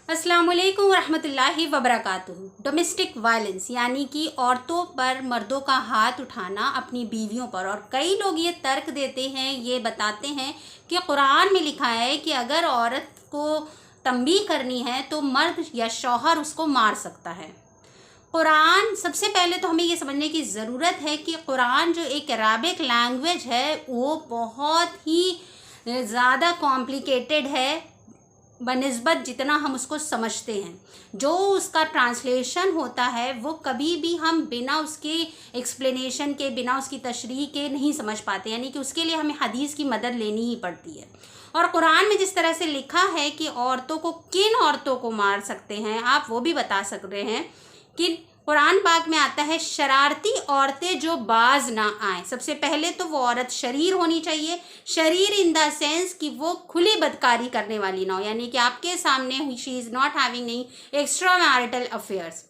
अस्सलाम वालेकुम रहमतुल्लाहि वबरकातुहू। डोमेस्टिक वायलेंस यानी कि औरतों पर मर्दों का हाथ उठाना अपनी बीवियों पर, और कई लोग ये तर्क देते हैं, ये बताते हैं कि कुरान में लिखा है कि अगर औरत को तंबीह करनी है तो मर्द या शौहर उसको मार सकता है। कुरान, सबसे पहले तो हमें ये समझने की ज़रूरत है कि कुरान जो एक अरबिक लैंग्वेज है वो बहुत ही ज़्यादा कॉम्प्लिकेटेड है बनिस्बत जितना हम उसको समझते हैं। जो उसका ट्रांसलेशन होता है वो कभी भी हम बिना उसके एक्सप्लेनेशन के, बिना उसकी तशरीह के नहीं समझ पाते, यानी कि उसके लिए हमें हदीस की मदद लेनी ही पड़ती है। और कुरान में जिस तरह से लिखा है कि औरतों को, किन औरतों को मार सकते हैं आप, वो भी बता सक रहे हैं कि कुरान पाक में आता है शरारती औरतें जो बाज ना आए। सबसे पहले तो वो औरत शरीर होनी चाहिए। शरीर इन द सेंस कि वो खुली बदकारी करने वाली ना हो, यानी कि आपके सामने she is not having any extra marital affairs.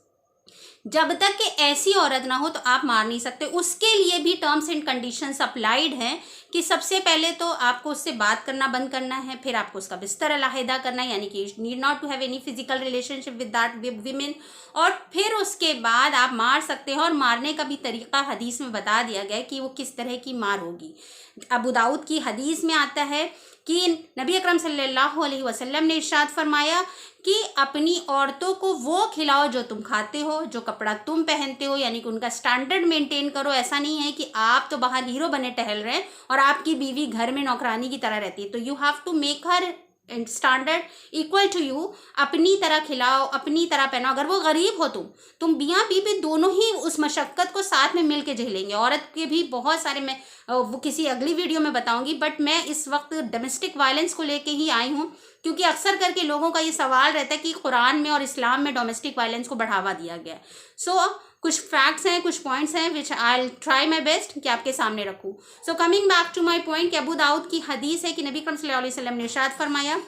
जब तक कि ऐसी औरत ना हो तो आप मार नहीं सकते। उसके लिए भी टर्म्स एंड कंडीशंस अप्लाइड हैं कि सबसे पहले तो आपको उससे बात करना बंद करना है, फिर आपको उसका बिस्तर अलहदा करना है, यानी कि need not to have any physical relationship with that women, और फिर उसके बाद आप मार सकते हैं। और मारने का भी तरीका हदीस में बता दिया गया है कि वो किस तरह की मार होगी। अबू दाऊद की हदीस में आता है कि नबी अकरम सल्लल्लाहु अलैहि वसल्लम ने इरशाद फरमाया कि अपनी औरतों को वो खिलाओ जो तुम खाते हो, जो कपड़ा तुम पहनते हो, यानी कि उनका स्टैंडर्ड मेंटेन करो। ऐसा नहीं है कि आप तो बाहर हीरो बने टहल रहे हैं और आपकी बीवी घर में नौकरानी की तरह रहती है। तो you have to make her standard equal to you. अपनी तरह खिलाओ, अपनी तरह पहनाओ। अगर वो गरीब हो तुम मियाँ बीवी दोनों ही उस मशक्क़त को साथ में मिल के झेलेंगे। औरत के भी बहुत सारे, मैं वो किसी अगली वीडियो में बताऊंगी, बट मैं इस वक्त डोमेस्टिक वायलेंस को लेके ही आई हूँ, क्योंकि अक्सर करके लोगों का ये सवाल रहता है कि कुरान में और इस्लाम में डोमेस्टिक वायलेंस को बढ़ावा दिया गया है। सो कुछ फैक्ट्स हैं, कुछ पॉइंट्स हैं which I will try my best कि आपके सामने रखूँ। So coming back to my point कि अबू दाऊद की हदीस है कि नबी अकरम सल्लल्लाहु अलैहि वसल्लम ने इरशाद फरमाया,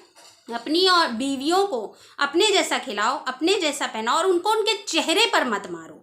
अपनी और बीवियों को अपने जैसा खिलाओ, अपने जैसा पहनाओ, और उनको उनके चेहरे पर मत मारो।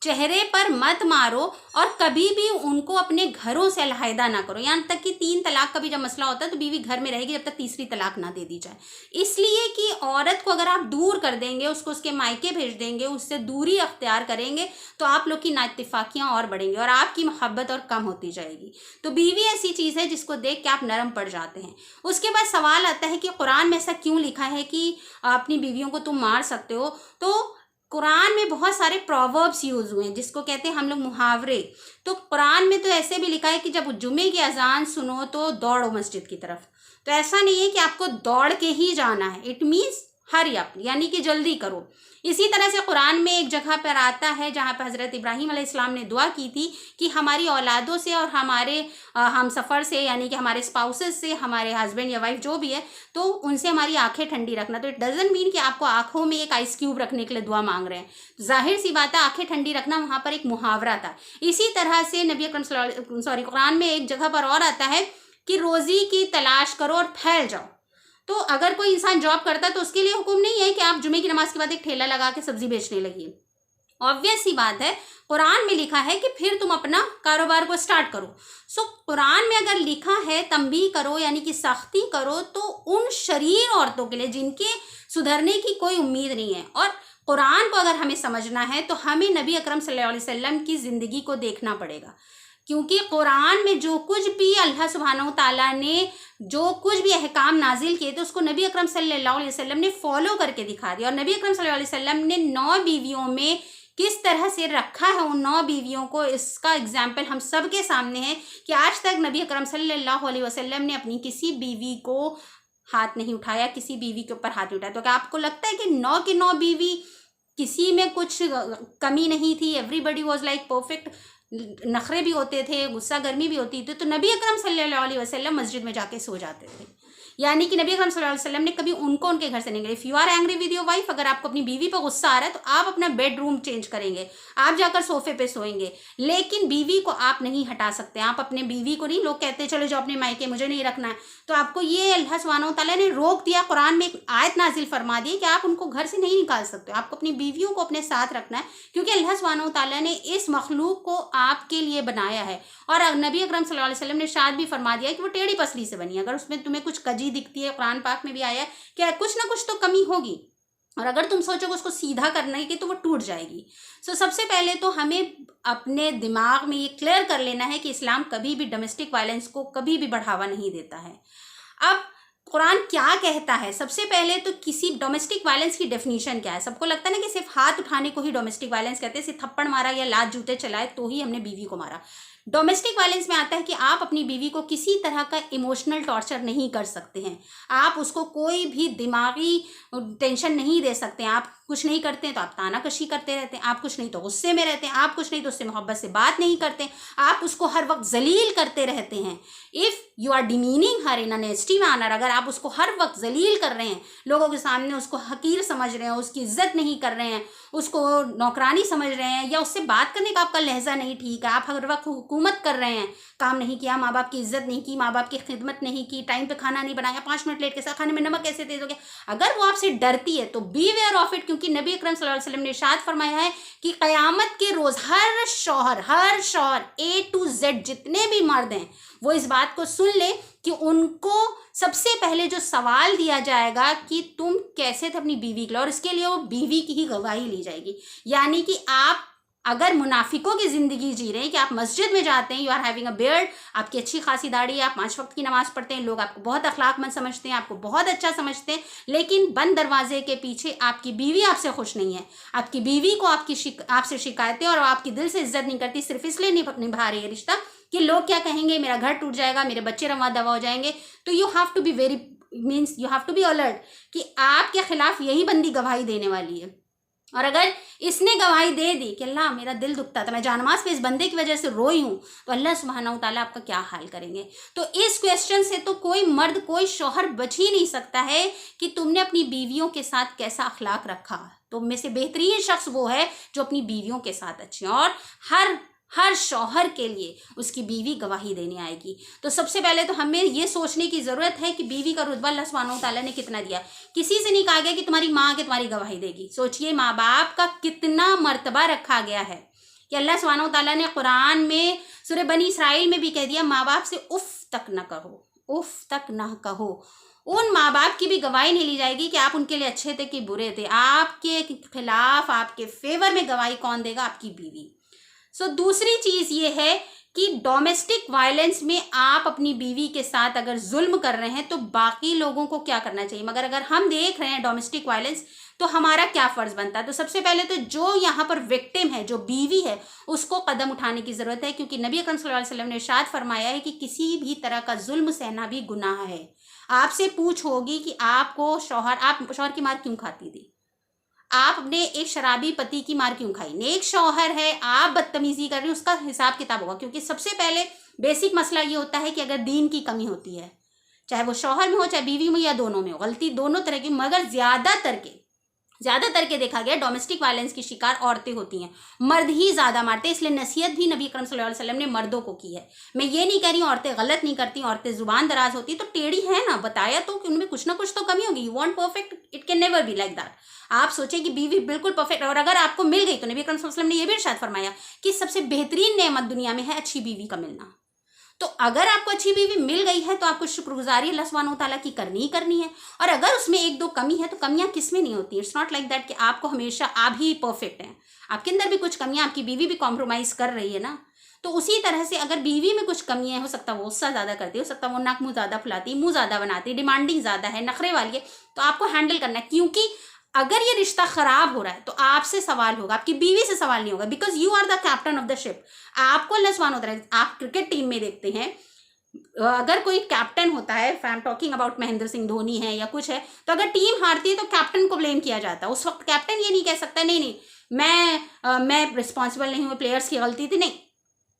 चेहरे पर मत मारो, और कभी भी उनको अपने घरों से अलहदा ना करो। यहाँ तक कि 3 तलाक का भी जब मसला होता है तो बीवी घर में रहेगी जब तक तीसरी तलाक ना दे दी जाए। इसलिए कि औरत को अगर आप दूर कर देंगे, उसको उसके मायके भेज देंगे, उससे दूरी अख्तियार करेंगे, तो आप लोग की नाइत्तेफाकियाँ और बढ़ेंगी और आपकी मोहब्बत और कम होती जाएगी। तो बीवी ऐसी चीज़ है जिसको देख के आप नरम पड़ जाते हैं। उसके बाद सवाल आता है कि कुरान में ऐसा क्यों लिखा है कि अपनी बीवियों को तुम मार सकते हो। तो कुरान में बहुत सारे प्रोवर्ब्स यूज हुए हैं जिसको कहते हैं हम लोग मुहावरे। तो कुरान में तो ऐसे भी लिखा है कि जब जुमे की अजान सुनो तो दौड़ो मस्जिद की तरफ। तो ऐसा नहीं है कि आपको दौड़ के ही जाना है, इट मीन्स हरी अप, यानी कि जल्दी करो। इसी तरह से कुरान में एक जगह पर आता है जहाँ पर हज़रत इब्राहीम अलैहिस्सलाम ने दुआ की थी कि हमारी औलादों से और हमारे हम सफ़र से, यानी कि हमारे स्पाउसेस से, हमारे हस्बैंड या वाइफ जो भी है, तो उनसे हमारी आंखें ठंडी रखना। तो इट डजंट मीन कि आपको आंखों में एक आइस क्यूब रखने के लिए दुआ मांग रहे हैं। जाहिर सी बात है, आंखें ठंडी रखना वहाँ पर एक मुहावरा था। इसी तरह से नबी अकरम कुरान में एक जगह पर और आता है कि रोज़ी की तलाश करो और फैल जाओ। तो अगर कोई इंसान जॉब करता है तो उसके लिए हुक्म नहीं है कि आप जुमे की नमाज के बाद एक ठेला लगा के सब्जी बेचने लगिए। ऑब्वियस सी बात है, कुरान में लिखा है कि फिर तुम अपना कारोबार को स्टार्ट करो। सो कुरान में अगर लिखा है तंबीह करो, यानी कि सख्ती करो, तो उन शरीर औरतों के लिए जिनके सुधरने की कोई उम्मीद नहीं है। और कुरान को अगर हमें समझना है तो हमें नबी अकरम सल्लल्लाहु अलैहि वसल्लम की ज़िंदगी को देखना पड़ेगा, क्योंकि कुरान में जो कुछ भी अल्लाह सुब्हानहू ताला ने जो कुछ भी अहकाम नाजिल किए थे उसको नबी अकरम सल्लल्लाहु अलैहि वसल्लम ने फॉलो करके दिखा दिया। और नबी अकरम सल्लल्लाहु अलैहि वसल्लम ने 9 बीवियों में किस तरह से रखा है उन 9 बीवियों को, इसका एग्जाम्पल हम सब के सामने है कि आज तक नबी अकरम सल्लल्लाहु अलैहि वसल्लम ने अपनी किसी बीवी को हाथ नहीं उठाया, किसी बीवी के ऊपर हाथ नहीं उठाया। तो क्या आपको लगता है कि 9 की 9 बीवी किसी में कुछ कमी नहीं थी? Everybody was like perfect. नखरे भी होते थे, गुस्सा गर्मी भी होती थी। तो नबी अकरम सल्लल्लाहु अलैहि वसल्लम मस्जिद में जाके सो जाते थे, यानी कि नबी अकरम सल्लल्लाहु अलैहि वसल्लम ने कभी उनको उनके घर से नहीं गए। If you are angry with your wife, अगर आपको अपनी बीवी पर गुस्सा आ रहा है तो आप अपना बेडरूम चेंज करेंगे, आप जाकर सोफे पे सोएंगे, लेकिन बीवी को आप नहीं हटा सकते। आप अपने बीवी को नहीं, लोग कहते हैं चलो जाओ अपने मायके, मुझे नहीं रखना है, तो आपको ये अल्लाह सुब्हानहू तआला ने रोक दिया। कुरान में एक आयत नाजिल फरमा दी कि आप उनको घर से नहीं निकाल सकते, आपको अपनी बीवियों को अपने साथ रखना है, क्योंकि अल्लाह सुब्हानहू तआला ने इस मखलूक को आपके लिए बनाया है। और नबी अकरम सल्लल्लाहु अलैहि वसल्लम ने शायद भी फरमा दिया कि वो टेढ़ी पसली से बनी है। अगर उसमें तुम्हें कुछ कजी दिखती है, कुरान पाक में भी आया है कि कुछ ना कुछ तो कमी होगी। और अगर तुम सोचोगे उसको सीधा करने की तो वो टूट जाएगी। सबसे पहले तो हमें अपने दिमाग में ये क्लियर कर लेना है कि इस्लाम कभी भी डोमेस्टिक वायलेंस को कभी भी बढ़ावा नहीं देता है। अब कुरान क्या कहता है, सबसे पहले तो किसी डोमेस्टिक वायलेंस की डेफिनेशन क्या है। सबको लगता है ना कि सिर्फ हाथ उठाने को ही डोमेस्टिक वायलेंस कहते हैं, सिर्फ थप्पड़ मारा या लात जूते चलाए तो ही हमने बीवी को मारा। डोमेस्टिक वायलेंस में आता है कि आप अपनी बीवी को किसी तरह का इमोशनल टॉर्चर नहीं कर सकते हैं, आप उसको कोई भी दिमागी टेंशन नहीं दे सकते हैं। आप कुछ नहीं करते हैं तो आप तानाकशी करते रहते हैं, आप कुछ नहीं तो गुस्से में रहते हैं, आप कुछ नहीं तो उससे मोहब्बत से बात नहीं करते, आप उसको हर वक्त जलील करते रहते हैं। If you are demeaning her in a nasty manner, अगर आप उसको हर वक्त जलील कर रहे हैं, लोगों के सामने उसको हकीर समझ रहे हैं, उसकी इज्जत नहीं कर रहे हैं, उसको नौकरानी समझ रहे हैं, या उससे बात करने का आपका लहजा नहीं ठीक है, आप हर वक्त हुकूमत कर रहे हैं, काम नहीं किया, माँ बाप की इज्जत नहीं की, माँ बाप की खिदमत नहीं की, टाइम पे खाना नहीं बनाया, 5 मिनट लेट के साथ खाने में नमक कैसे तेज हो गया, अगर वो आपसे डरती है तो बी वेयर ऑफ इट। क्योंकि नबी अकरम सल्लल्लाहु अलैहि वसल्लम ने इरशाद फरमाया है कि क़यामत के रोज़ हर शौहर A to Z जितने भी मर्द हैं वो इस बात को सुन ले कि उनको सबसे पहले जो सवाल दिया जाएगा कि तुम कैसे थे अपनी बीवी के लिए, और इसके लिए वो बीवी की ही गवाही ली जाएगी। यानी कि आप अगर मुनाफिकों की ज़िंदगी जी रहे हैं कि आप मस्जिद में जाते हैं, you are having a beard, आपकी अच्छी खासी दाढ़ी है, आप 5 वक्त की नमाज़ पढ़ते हैं, लोग आपको बहुत अखलाकमंद समझते हैं, आपको बहुत अच्छा समझते हैं, लेकिन बंद दरवाजे के पीछे आपकी बीवी आपसे खुश नहीं है, आपकी बीवी को आपसे शिकायतें और आपकी दिल से इज्जत नहीं करती, सिर्फ इसलिए निभा रही है रिश्ता कि लोग क्या कहेंगे, मेरा घर टूट जाएगा, मेरे बच्चे रवा दवा हो जाएंगे। तो you have to be you have to be alert कि आपके खिलाफ यही बंदी गवाही देने वाली है। और अगर इसने गवाही दे दी कि अल्लाह मेरा दिल दुखता था, मैं जानमाज पे इस बंदे की वजह से रोई हूँ, तो अल्लाह सुब्हानहू तआला आपका क्या हाल करेंगे। तो इस क्वेश्चन से तो कोई मर्द कोई शौहर बच ही नहीं सकता है कि तुमने अपनी बीवियों के साथ कैसा अखलाक रखा। तो में से बेहतरीन शख्स वो है जो अपनी बीवियों के साथ अच्छे, और हर शौहर के लिए उसकी बीवी गवाही देने आएगी। तो सबसे पहले तो हमें ये सोचने की ज़रूरत है कि बीवी का रुतबा अल्लाह सुब्हानहू तआला ने कितना दिया। किसी से नहीं कहा गया कि तुम्हारी माँ आके तुम्हारी गवाही देगी। सोचिए माँ बाप का कितना मर्तबा रखा गया है कि अल्लाह सुब्हानहू तआला ने कुरान में सूरह बनी इसराइल में भी कह दिया, माँ बाप से उफ़ तक न कहो, उफ़ तक न कहो। उन माँ बाप की भी गवाही नहीं ली जाएगी कि आप उनके लिए अच्छे थे कि बुरे थे। आपके खिलाफ आपके फेवर में गवाही कौन देगा? आपकी बीवी। दूसरी चीज़ ये है कि डोमेस्टिक वायलेंस में आप अपनी बीवी के साथ अगर जुल्म कर रहे हैं तो बाकी लोगों को क्या करना चाहिए, मगर अगर हम देख रहे हैं डोमेस्टिक वायलेंस तो हमारा क्या फ़र्ज़ बनता है। तो सबसे पहले तो जो यहाँ पर विक्टिम है, जो बीवी है, उसको कदम उठाने की ज़रूरत है, क्योंकि नबी अकरम सल्लल्लाहु अलैहि वसल्लम ने इरशाद फरमाया है कि किसी भी तरह का जुल्म सहना भी गुनाह है। आपसे पूछ होगी कि आप शौहर की मार क्यों खाती थी, आप अपने एक शराबी पति की मार क्यों खाई। नेक शौहर है, आप बदतमीजी कर रहे हैं, उसका हिसाब किताब होगा। क्योंकि सबसे पहले बेसिक मसला ये होता है कि अगर दीन की कमी होती है, चाहे वो शौहर में हो चाहे बीवी में या दोनों में हो, गलती दोनों तरह की, मगर ज़्यादातर के देखा गया डोमेस्टिक वायलेंस की शिकार औरतें होती हैं, मर्द ही ज़्यादा मारते हैं। इसलिए नसीहत भी नबी अकरम सल्लल्लाहु अलैहि वसल्लम ने मर्दों को की है। मैं ये नहीं कह रही हूँ औरतें गलत नहीं करती, औरतें ज़ुबान दराज होती तो टेढ़ी है ना, बताया तो कि उनमें कुछ ना कुछ तो कमी होगी। You want perfect, it can never be like that. आप सोचें कि बीवी बिल्कुल परफेक्ट, और अगर आपको मिल गई तो नबी अकरम सल्लल्लाहु अलैहि वसल्लम ने यह भी इरशाद फरमाया कि सबसे बेहतरीन नेमत दुनिया में है अच्छी बीवी का मिलना। तो अगर आपको अच्छी बीवी मिल गई है तो आपको शुक्रगुजारी अल्लाह सुब्हानहू तआला की करनी ही करनी है। और अगर उसमें एक दो कमी है तो कमियां किस में नहीं होती। इट्स नॉट लाइक दैट कि आपको हमेशा आप ही परफेक्ट हैं, आपके अंदर भी कुछ कमियां, आपकी बीवी भी कॉम्प्रोमाइज़ कर रही है ना। तो उसी तरह से अगर बीवी में कुछ कमियां, हो सकता है वो गुस्सा ज़्यादा करती है, हो सकता है वो नाक मुँह ज़्यादा फुलाती, मुँह ज़्यादा बनाती, डिमांडिंग ज़्यादा है, नखरे वाली है, तो आपको हैंडल करना है। क्योंकि अगर ये रिश्ता खराब हो रहा है तो आपसे सवाल होगा, आपकी बीवी से सवाल नहीं होगा, because you are the captain of the ship. आपको अल्लाह सुब्हानहू तआला, आप क्रिकेट टीम में देखते हैं, अगर कोई कैप्टन होता है, I am talking about Mahendra Singh Dhoni है या कुछ है, तो अगर टीम हारती है तो कैप्टन को ब्लेम किया जाता है। उस वक्त कैप्टन ये नहीं कह सकता नहीं मैं रिस्पॉन्सिबल नहीं हूँ, प्लेयर्स की गलती थी। नहीं,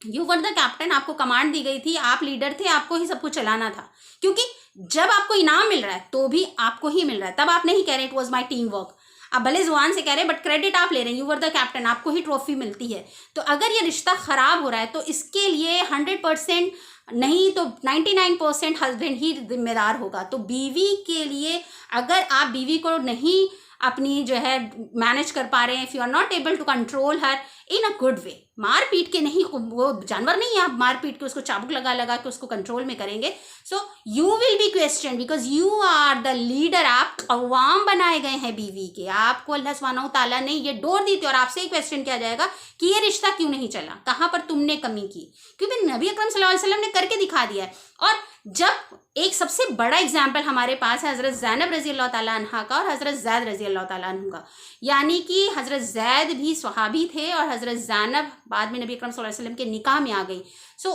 यू वर द कैप्टन, आपको कमांड दी गई थी, आप लीडर थे, आपको ही सब कुछ चलाना था। क्योंकि जब आपको इनाम मिल रहा है तो भी आपको ही मिल रहा है, तब आप नहीं कह रहे it was my team work, आप भले जुबान से कह रहे हैं बट क्रेडिट आप ले रहे हैं, यू वर द कैप्टन, आपको ही ट्रॉफी मिलती है। तो अगर ये रिश्ता ख़राब हो रहा है तो इसके लिए 100% नहीं तो 99% हस्बैंड ही जिम्मेदार होगा। तो बीवी के लिए अगर आप बीवी को नहीं अपनी जो है मैनेज कर पा रहे हैं, if you are not able to control her in a good way, मार पीट के नहीं, वो जानवर नहीं है आप मार पीट के उसको चाबुक लगा लगा के उसको कंट्रोल में करेंगे, so you will be question because you are the leader. आप कवाम बनाए गए हैं बीवी के, आपको अल्लाह सुब्हानहू तआला ने ये डोर दी थी और आपसे ही क्वेश्चन किया जाएगा कि ये रिश्ता क्यों नहीं चला, कहाँ पर तुमने कमी की, क्योंकि नबी अकरम सल्लल्लाहु अलैहि वसल्लम ने करके दिखा दिया है। और जब एक सबसे बड़ा एग्जाम्पल हमारे पास है हज़रत ज़ैनब रज़ी अल्लाह ताला अन्हा का और हज़रत ज़ैद रज़ी अल्लाह ताला अन्हु का, यानी कि हज़रत ज़ैद भी स्वहाबी थे और हज़रत ज़ैनब बाद में नबी अकरम सल्लल्लाहु अलैहि वसल्लम के निकाह में आ गई। सो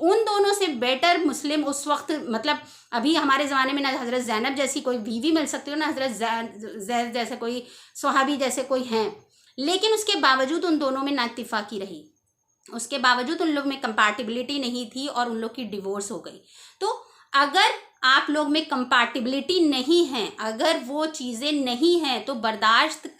उन दोनों से बेटर मुस्लिम उस वक्त, मतलब अभी हमारे ज़माने में ना हज़रत ज़ैनब जैसी कोई बीवी मिल सकती हो ना हज़रत ज़ैद जैसे कोई स्वहाबी जैसे कोई हैं, लेकिन उसके बावजूद उन दोनों में नाइत्तिफाकी रही, उसके बावजूद उन लोग में कंपैटिबिलिटी नहीं थी और उन लोग की डिवोर्स हो गई। तो अगर आप लोग में कंपैटिबिलिटी नहीं है, अगर वो चीज़ें नहीं हैं, तो बर्दाश्त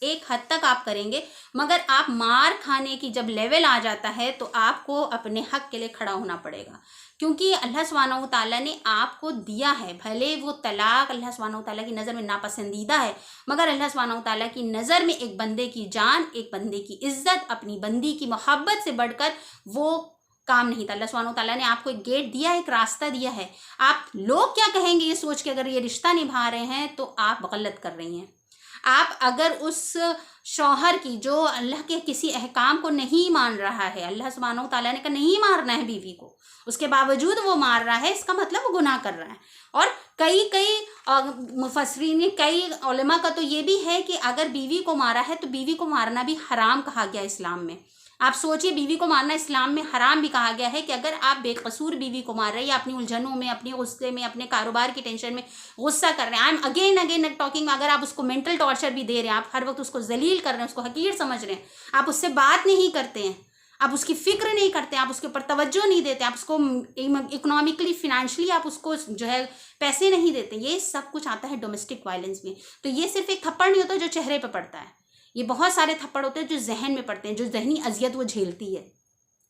एक हद तक आप करेंगे, मगर आप मार खाने की जब लेवल आ जाता है तो आपको अपने हक के लिए खड़ा होना पड़ेगा, क्योंकि अल्लाह सुब्हानहू तआला ने आपको दिया है। भले वो तलाक अल्लाह सुब्हानहू तआला की नज़र में नापसंदीदा है, मगर अल्लाह सुब्हानहू तआला की नज़र में एक बंदे की जान, एक बंदे की इज्जत, अपनी बंदी की मोहब्बत से बढ़कर वो काम नहीं था। अल्लाह सुब्हानहू तआला ने आपको एक गेट दिया है, एक रास्ता दिया है। आप लोग क्या कहेंगे ये सोच के अगर ये रिश्ता निभा रहे हैं तो आप गलत कर रही हैं। आप अगर उस शौहर की जो अल्लाह के किसी अहकाम को नहीं मान रहा है, अल्लाह सुब्हानहू तआला ने कहा नहीं मारना है बीवी को, उसके बावजूद वो मार रहा है, इसका मतलब वो गुनाह कर रहा है। और कई मुफस्सिरीन, कई उलमा का तो ये भी है कि अगर बीवी को मारा है तो बीवी को मारना भी हराम कहा गया इस्लाम में। आप सोचिए, बीवी को मारना इस्लाम में हराम भी कहा गया है कि अगर आप बेकसूर बीवी को मार रहे हैं या अपनी उलझनों में, अपने गुस्से में, अपने कारोबार की टेंशन में गुस्सा कर रहे हैं, I am again again talking, अगर आप उसको मेंटल टॉर्चर भी दे रहे हैं, आप हर वक्त उसको जलील कर रहे हैं, उसको हकीर समझ रहे हैं, आप उससे बात नहीं करते हैं, आप उसकी फिक्र नहीं करते, आप उसके ऊपर तवज्जो नहीं देते, आप उसको इकोनॉमिकली फिनेंशियली आप उसको जो है पैसे नहीं देते, ये सब कुछ आता है डोमेस्टिक वायलेंस में। तो ये सिर्फ एक थप्पड़ नहीं होता जो चेहरे पर पड़ता है, ये बहुत सारे थप्पड़ होते हैं जो जहन में पड़ते हैं, जो जहनी अजियत वो झेलती है,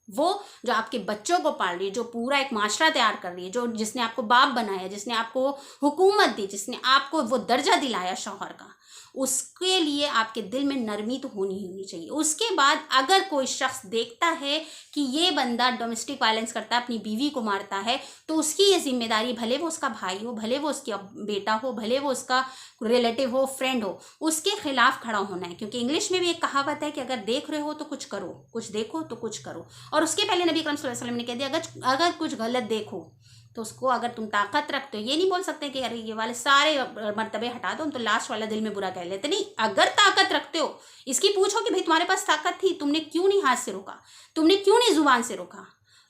वो जो आपके बच्चों को पाल रही है, जो पूरा एक माशरा तैयार कर रही है, जो जिसने आपको बाप बनाया, जिसने आपको हुकूमत दी, जिसने आपको वो दर्जा दिलाया शौहर का, उसके लिए आपके दिल में नरमी तो होनी चाहिए। उसके बाद अगर कोई शख्स देखता है कि ये बंदा डोमेस्टिक वायलेंस करता है, अपनी बीवी को मारता है, तो उसकी ये जिम्मेदारी, भले वो उसका भाई हो, भले वो उसका बेटा हो, भले वो उसका रिलेटिव हो, फ्रेंड हो, उसके खिलाफ खड़ा होना है। क्योंकि इंग्लिश में भी एक कहावत है कि अगर देख रहे हो तो कुछ करो, कुछ देखो तो कुछ करो। और उसके पहले नबी अकरम सल्लल्लाहु अलैहि वसल्लम ने कह दिया अगर कुछ गलत देखो तो उसको, अगर तुम ताकत रखते हो, ये नहीं बोल सकते कि अरे ये वाले सारे मर्तबे हटा दो, हम तो लास्ट वाला दिल में बुरा कह लेते, नहीं, अगर ताकत रखते हो इसकी पूछो कि भाई तुम्हारे पास ताकत थी, तुमने क्यों नहीं हाथ से रोका, तुमने क्यों नहीं जुबान से रोका।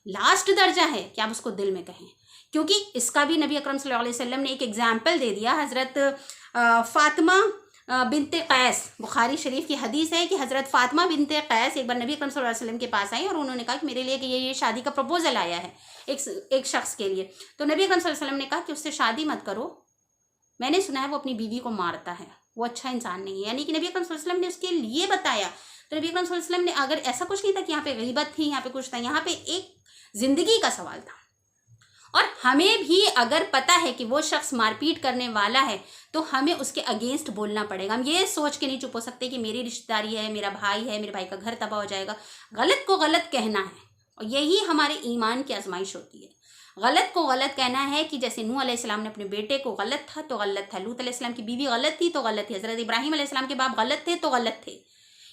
लास्ट दर्जा है कि आप उसको दिल में कहें, क्योंकि इसका भी नबी अकरम सल्लल्लाहु अलैहि वसल्लम ने एक एग्जाम्पल दे दिया। हज़रत फातिमा बिनते कैस, बुखारी शरीफ की हदीस है कि हज़रत फातिमा बिनते कैस एक बार नबी अकरम सल्लल्लाहु अलैहि वसल्लम के पास आई और उन्होंने कहा कि मेरे लिए कि ये शादी का प्रपोजल आया है एक शख्स के लिए। तो नबी अकरम सल्लल्लाहु अलैहि वसल्लम ने कहा कि उससे शादी मत करो, मैंने सुना है वो अपनी बीवी को मारता है, वो अच्छा इंसान नहीं है। यानी कि नबी अकरम सल्लल्लाहु अलैहि वसल्लम ने उसके लिए बताया। तो नबी अकरम सल्लल्लाहु अलैहि वसल्लम ने, अगर ऐसा कुछ नहीं था कि यहाँ पे गीबत थी, यहाँ पे कुछ था, यहाँ पे एक जिंदगी का सवाल था। और हमें भी अगर पता है कि वो शख्स मारपीट करने वाला है तो हमें उसके अगेंस्ट बोलना पड़ेगा। हम ये सोच के नहीं चुप हो सकते कि मेरी रिश्तेदारी है, मेरा भाई है, मेरे भाई का घर तबाह हो जाएगा। गलत को गलत कहना है और यही हमारे ईमान की आजमाइश होती है। गलत को गलत कहना है कि जैसे नूह अलैहिस्सलाम ने अपने बेटे को, गलत था तो गलत था, लूत अलैहिस्सलाम की बीवी गलत थी तो गलत थी, हज़रत इब्राहीम अलैहिस्सलाम के बाप गलत थे तो गलत थे।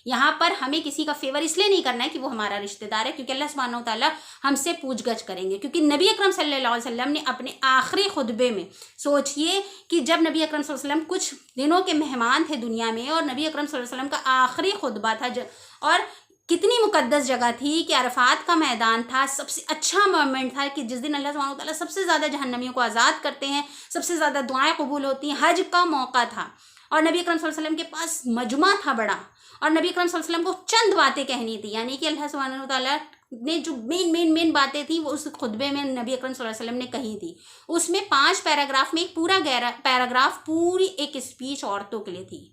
यहाँ पर हमें किसी का फेवर इसलिए नहीं करना है कि वो हमारा रिश्तेदार है, क्योंकि अल्लाह सुब्हानहू तआला हमसे पूछगछ करेंगे। क्योंकि नबी अकरम सल्लल्लाहु अलैहि वसल्लम ने अपने आखिरी खुतबे में, सोचिए कि जब नबी अकरम सल्लल्लाहु अलैहि वसल्लम कुछ दिनों के मेहमान थे दुनिया में और नबी अकरम सल्लल्लाहु अलैहि वसल्लम का आखिरी खुतबा था, और कितनी मुकद्दस जगह थी कि अरफात का मैदान था, सबसे अच्छा मोमेंट था कि जिस दिन अल्लाह सुब्हानहू तआला सबसे ज़्यादा जहन्नमियों को आज़ाद करते हैं, सबसे ज़्यादा दुआएं कबूल होती हैं। हज का मौका था और नबी अकरम सल्लल्लाहु अलैहि वसल्लम के पास मजमा था बड़ा, और नबी अकरम सल्लल्लाहु अलैहि वसल्लम को चंद बातें कहनी थी। यानी कि अल्लाह सुब्हानहू तआला ने जो मेन बातें थी वो उस खुतबे में नबी अकरम सल्लल्लाहु अलैहि वसल्लम ने कही थी। उसमें 5 पैराग्राफ में एक पूरा पैराग्राफ पूरी एक स्पीच औरतों के लिए थी।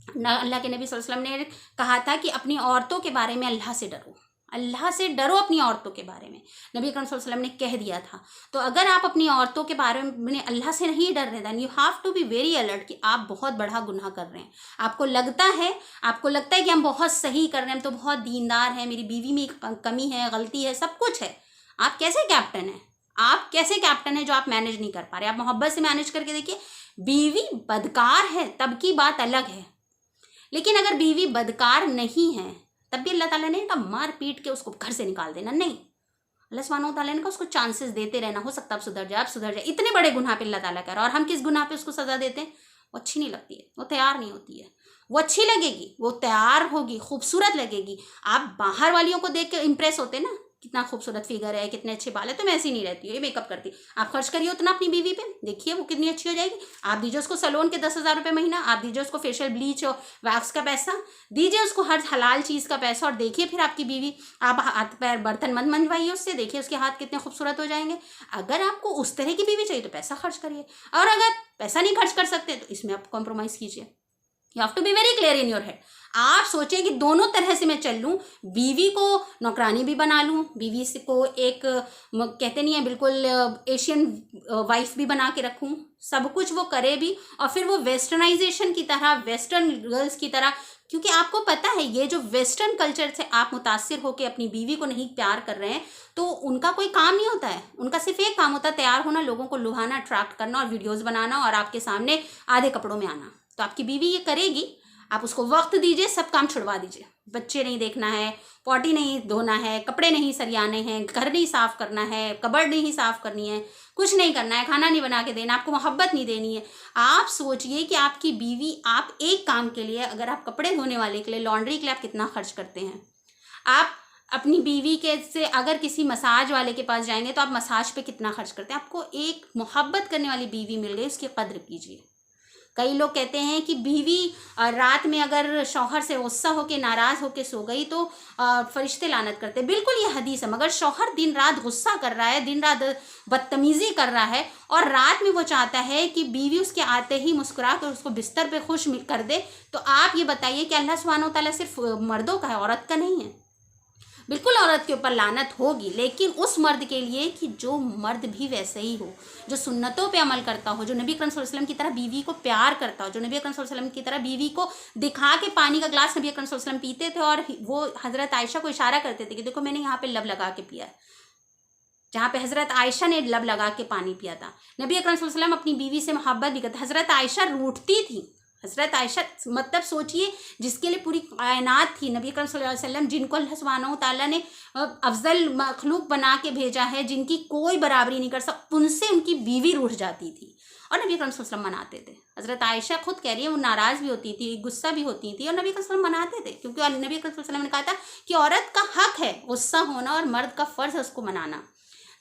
अल्लाह के नबी सल्लल्लाहु अलैहि वसल्लम ने कहा था कि अपनी औरतों के बारे में अल्लाह से डरो, अल्लाह से डरो अपनी औरतों के बारे में, नबी अकरम सल्लल्लाहु अलैहि वसल्लम ने कह दिया था। तो अगर आप अपनी औरतों के बारे में अल्लाह से नहीं डर रहे, then you have to be very alert कि आप बहुत बड़ा गुनाह कर रहे हैं। आपको लगता है कि हम बहुत सही कर रहे हैं, हम तो बहुत दीनदार हैं, मेरी बीवी में कमी है, गलती है, सब कुछ है। आप कैसे कैप्टन हैं जो आप मैनेज नहीं कर पा रहे? आप मोहब्बत से मैनेज करके देखिए। बीवी बदकार है तब की बात अलग है, लेकिन अगर बीवी बदकार नहीं है तब भी अल्लाह ताला ने कहा मार पीट के उसको घर से निकाल देना नहीं। अल्लाह सुब्हानहू ताला ने कहा उसको चांसेस देते रहना, हो सकता है सुधर जाए। इतने बड़े गुनाह पे अल्लाह ताला कह रहा है, और हम किस गुनाह पे उसको सजा देते हैं? वो अच्छी नहीं लगती है, वो तैयार नहीं होती है। वो अच्छी लगेगी, वो तैयार होगी, खूबसूरत लगेगी। आप बाहर वालियों को देख के इंप्रेस होते ना, कितना खूबसूरत फिगर है, कितने अच्छे बाल है, तो मैं ऐसी नहीं रहती हूँ, ये मेकअप करती। आप खर्च करिए उतना अपनी बीवी पे, देखिए वो कितनी अच्छी हो जाएगी। आप दीजिए उसको सैलून के 10,000 रुपये महीना, आप दीजिए उसको फेशियल ब्लीच और वैक्स का पैसा, दीजिए उसको हर हलाल चीज़ का पैसा, और देखिए फिर आपकी बीवी, आप हाथ पैर बर्तन मत मंजवाइए उससे, देखिए उसके हाथ कितने खूबसूरत हो जाएंगे। अगर आपको उस तरह की बीवी चाहिए तो पैसा खर्च करिए, और अगर पैसा नहीं खर्च कर सकते तो इसमें आप कॉम्प्रोमाइज़ कीजिए। You have to be very clear in your head. आप सोचें कि दोनों तरह से मैं चल लूँ, बीवी को नौकरानी भी बना लूँ, बीवी से को एक कहते नहीं है बिल्कुल एशियन वाइफ भी बना के रखूँ, सब कुछ वो करे भी, और फिर वो वेस्टर्नाइजेशन की तरह, वेस्टर्न गर्ल्स की तरह, क्योंकि आपको पता है ये जो वेस्टर्न कल्चर से आप मुतासिर होकर अपनी बीवी को नहीं प्यार कर रहे हैं, तो उनका कोई काम नहीं होता है, उनका सिर्फ एक काम होता है तैयार होना, लोगों को लुभाना, अट्रैक्ट करना और वीडियोज़ बनाना और आपके सामने आधे कपड़ों में आना। तो आपकी बीवी ये करेगी, आप उसको वक्त दीजिए, सब काम छुड़वा दीजिए। बच्चे नहीं देखना है, पॉटी नहीं धोना है, कपड़े नहीं सरियाने हैं, घर नहीं साफ़ करना है, कबर्ड नहीं साफ़ करनी है, कुछ नहीं करना है, खाना नहीं बना के देना, आपको मोहब्बत नहीं देनी है। आप सोचिए कि आपकी बीवी, आप एक काम के लिए, अगर आप कपड़े धोने वाले के लिए, लॉन्ड्री के लिए आप कितना खर्च करते हैं। आप अपनी बीवी के से अगर किसी मसाज वाले के पास जाएंगे तो आप मसाज पे कितना खर्च करते हैं। आपको एक मोहब्बत करने वाली बीवी मिल गई, उसकी कद्र कीजिए। कई लोग कहते हैं कि बीवी रात में अगर शौहर से गुस्सा होकर नाराज़ होकर सो गई तो फरिश्ते लानत करते हैं। बिल्कुल ये हदीस है, मगर शौहर दिन रात गुस्सा कर रहा है, दिन रात बदतमीज़ी कर रहा है, और रात में वो चाहता है कि बीवी उसके आते ही मुस्कुरा कर उसको बिस्तर पे खुश कर दे, तो आप ये बताइए कि अल्लाह सुब्हानहू तआला सिर्फ मर्दों का है, औरत का नहीं है। बिल्कुल औरत के ऊपर लानत होगी, लेकिन उस मर्द के लिए कि जो मर्द भी वैसे ही हो, जो सुन्नतों पे अमल करता हो, जो नबी अकरम सल्लल्लाहु अलैहि वसल्लम की तरह बीवी को प्यार करता हो, जो नबी अकरम सल्लल्लाहु अलैहि वसल्लम की तरह बीवी को दिखा के पानी का ग्लास नबी अकरम सल्लल्लाहु अलैहि वसल्लम पीते थे, और वो हज़रत आयशा को इशारा करते थे कि देखो मैंने यहाँ पे लब लगा के पिया है, जहाँ पे हज़रत आयशा ने लब लगा के पानी पिया था। नबी अकरम सल्लल्लाहु अलैहि वसल्लम अपनी बीवी से मोहब्बत भी करते। हज़रत आयशा रूठती थी, हज़रत आयशा मतलब सोचिए जिसके लिए पूरी कायनात थी, नबी अकरम सल्लल्लाहु अलैहि वसल्लम जिनको अल्लाह सुब्हानहू तआला ने अफजल मखलूक बना के भेजा है, जिनकी कोई बराबरी नहीं कर सकता, उनसे उनकी बीवी रूठ जाती थी और नबी अकरम सल्लल्लाहु अलैहि वसल्लम मनाते थे। हज़रत आयशा खुद कह रही है वो नाराज़ भी होती थी, गुस्सा भी होती थी, और नबी अकरम सल्लल्लाहु अलैहि वसल्लम मनाते थे, क्योंकि नबी अकरम सल्लल्लाहु अलैहि वसल्लम ने कहा था कि औरत का हक है गुस्सा होना और मर्द का फ़र्ज़ है उसको मनाना।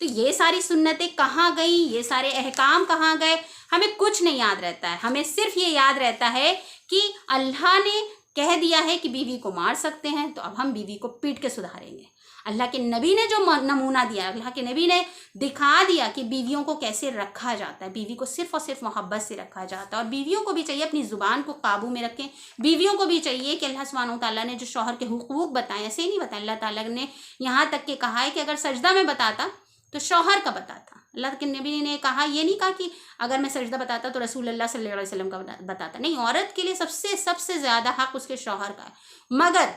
तो ये सारी सुन्नतें कहाँ गई, ये सारे अहकाम कहाँ गए, हमें कुछ नहीं याद रहता है। हमें सिर्फ ये याद रहता है कि अल्लाह ने कह दिया है कि बीवी को मार सकते हैं, तो अब हम बीवी को पीट के सुधारेंगे। अल्लाह के नबी ने जो नमूना दिया, अल्लाह के नबी ने दिखा दिया कि बीवियों को कैसे रखा जाता है, बीवी को सिर्फ और सिर्फ मोहब्बत से रखा जाता है। और बीवियों को भी चाहिए अपनी ज़ुबान को काबू में रखें। बीवियों को भी चाहिए कि अल्लाह सुब्हानहू तआला ने जो शौहर के हुकूक बताए, ऐसे ही नहीं बताए, अल्लाह ताला ने यहाँ तक के कहा है कि अगर सजदा में बताता तो शौहर का बताता। अल्लाह के नबी ने कहा, ये नहीं कहा कि अगर मैं सजदा बताता तो रसूलुल्लाह सल्लल्लाहु अलैहि वसल्लम का बताता, नहीं, औरत के लिए सबसे ज़्यादा हक उसके शौहर का है। मगर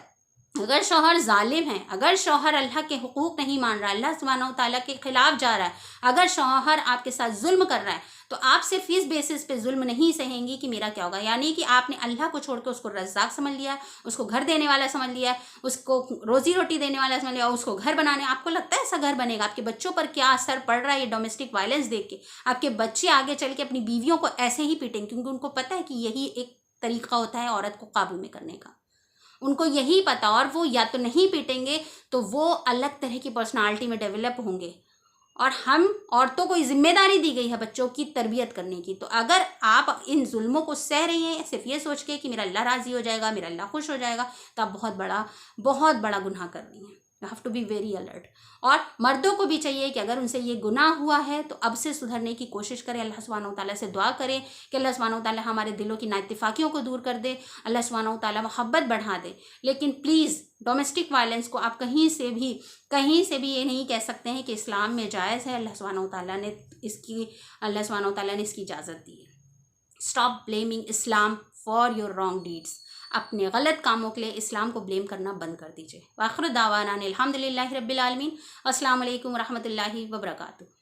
अगर शौहर जालिम है, अगर शौहर अल्लाह के हुकूक नहीं मान रहा, अल्लाह सुब्हानहू तआला के खिलाफ जा रहा है, अगर शौहर आपके साथ जुल्म कर रहा है, तो आप सिर्फ इस बेसिस पे जुल्म नहीं सहेंगी कि मेरा क्या होगा, यानी कि आपने अल्लाह को छोड़ के उसको रज़्ज़ाक़ समझ लिया, उसको घर देने वाला समझ लिया, उसको रोज़ी रोटी देने वाला समझ लिया, उसको घर बनाने, आपको लगता है ऐसा घर बनेगा? आपके बच्चों पर क्या असर पड़ रहा है ये डोमेस्टिक वायलेंस देख के? आपके बच्चे आगे चल के अपनी बीवियों को ऐसे ही पीटेंगे, क्योंकि उनको पता है कि यही एक तरीका होता है औरत को काबू में करने का, उनको यही पता। और वो या तो नहीं पीटेंगे तो वो अलग तरह की पर्सनालिटी में डेवलप होंगे, और हम औरतों को जिम्मेदारी दी गई है बच्चों की तरबियत करने की। तो अगर आप इन जुल्मों को सह रही हैं सिर्फ ये सोच के कि मेरा अल्लाह राज़ी हो जाएगा, मेरा अल्लाह खुश हो जाएगा, तो आप बहुत बड़ा गुनाह कर रही हैं। You have to be very alert. और मर्दों को भी चाहिए कि अगर उनसे ये गुनाह हुआ है तो अब से सुधरने की कोशिश करें, अल्लाह सुब्हानहू तआला से दुआ करें कि अल्लाह सुब्हानहू तआला हमारे दिलों की नाइत्तिफाकियों को दूर कर दे, अल्लाह सुब्हानहू तआला मोहब्बत बढ़ा दे। लेकिन प्लीज़ डोमेस्टिक वायलेंस को आप कहीं से भी ये नहीं कह सकते हैं कि इस्लाम में जायज़ है। अल्लाह सुब्हानहू तआला ने इसकी इजाज़त दी है। Stop blaming Islam for your wrong deeds. अपने गलत कामों के लिए इस्लाम को ब्लेम करना बंद कर दीजिए। वाखिर दावाना अनिल हम्दुलिल्लाहि रब्बिल आलमीन। अस्सलाम वालेकुम रहमतुल्लाहि व बरकातुहू।